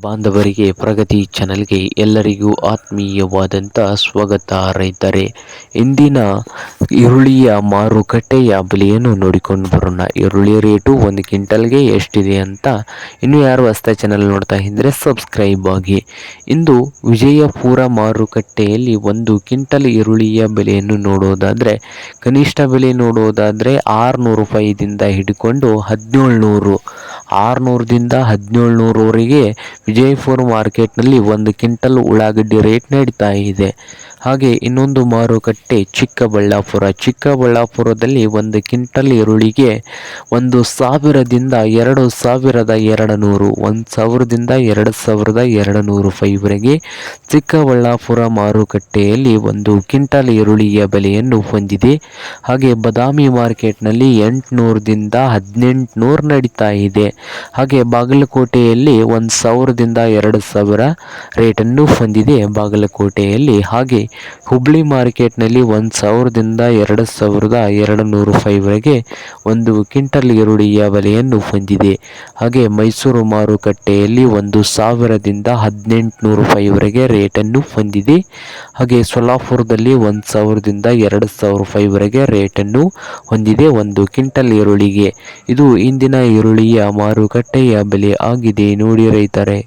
ಬಾಂಧವರಿಗೆ ಪ್ರಗತಿ ಚಾನೆಲ್ಗೆ ಎಲ್ಲರಿಗೂ ಆತ್ಮೀಯವಾದಂಥ ಸ್ವಾಗತ. ರೈತರೇ, ಇಂದಿನ ಈರುಳ್ಳಿಯ ಮಾರುಕಟ್ಟೆಯ ಬೆಲೆಯನ್ನು ನೋಡಿಕೊಂಡು ಬರೋಣ. ಈರುಳ್ಳಿ ರೇಟು ಒಂದು ಕ್ವಿಂಟಲ್ಗೆ ಎಷ್ಟಿದೆ ಅಂತ ಇನ್ನು ಯಾರು ಹೊಸ ಚಾನೆಲ್ ನೋಡ್ತಾ ಇದ್ದರೆ ಸಬ್ಸ್ಕ್ರೈಬ್ ಆಗಿ. ಇಂದು ವಿಜಯಪುರ ಮಾರುಕಟ್ಟೆಯಲ್ಲಿ ಒಂದು ಕ್ವಿಂಟಲ್ ಈರುಳ್ಳಿಯ ಬೆಲೆಯನ್ನು ನೋಡೋದಾದರೆ ಕನಿಷ್ಠ ಬೆಲೆ ನೋಡೋದಾದರೆ 600 ರೂಪಾಯಿದಿಂದ ಹಿಡ್ಕೊಂಡು 1700, 600ದಿಂದ 1700ವರೆಗೆ ವಿಜಯಪುರ ಮಾರ್ಕೆಟ್ನಲ್ಲಿ ಒಂದು ಕ್ವಿಂಟಲ್ ಉಳ್ಳಾಗಡ್ಡಿ ರೇಟ್ ನಡೀತಾ ಇದೆ. ಹಾಗೆ ಇನ್ನೊಂದು ಮಾರುಕಟ್ಟೆ ಚಿಕ್ಕಬಳ್ಳಾಪುರದಲ್ಲಿ ಒಂದು ಕ್ವಿಂಟಲ್ ಈರುಳ್ಳಿಗೆ 1000ದಿಂದ 2200, 1000ದಿಂದ 2200 ರೂಪಾಯಿವರೆಗೆ ಚಿಕ್ಕಬಳ್ಳಾಪುರ ಮಾರುಕಟ್ಟೆಯಲ್ಲಿ ಒಂದು ಕ್ವಿಂಟಲ್ ಈರುಳ್ಳಿಯ ಬೆಲೆಯನ್ನು ಹೊಂದಿದೆ. ಹಾಗೆ ಬಾದಾಮಿ ಮಾರ್ಕೆಟ್ನಲ್ಲಿ 800ದಿಂದ 1800 ನಡೀತಾ ಇದೆ. ಹಾಗೆ ಬಾಗಲಕೋಟೆಯಲ್ಲಿ 1000ದಿಂದ 2000 ರೇಟನ್ನು ಹೊಂದಿದೆ ಬಾಗಲಕೋಟೆಯಲ್ಲಿ. ಹಾಗೆ ಹುಬ್ಳಿ ಮಾರ್ಕೆಟ್ನಲ್ಲಿ 1000ದಿಂದ 2200 ರೂಪಾಯಿವರೆಗೆ ಒಂದು ಕ್ವಿಂಟಲ್ ಈರುಳ್ಳಿಯ ಬೆಲೆಯನ್ನು ಹೊಂದಿದೆ. ಹಾಗೆ ಮೈಸೂರು ಮಾರುಕಟ್ಟೆಯಲ್ಲಿ 1000ದಿಂದ 1800 ರೂಪಾಯಿವರೆಗೆ ರೇಟನ್ನು ಹೊಂದಿದೆ. ಹಾಗೆ ಸೊಲ್ಲಾಪುರದಲ್ಲಿ 1000ದಿಂದ 2000 ರೂಪಾಯಿವರೆಗೆ ರೇಟನ್ನು ಹೊಂದಿದೆ ಒಂದು ಕ್ವಿಂಟಲ್ ಈರುಳ್ಳಿಗೆ. ಇದು ಇಂದಿನ ಈರುಳ್ಳಿಯ ಮಾರುಕಟ್ಟೆಯ ಬೆಲೆ ಆಗಿದೆ ನೋಡಿ ರೈತರೇ.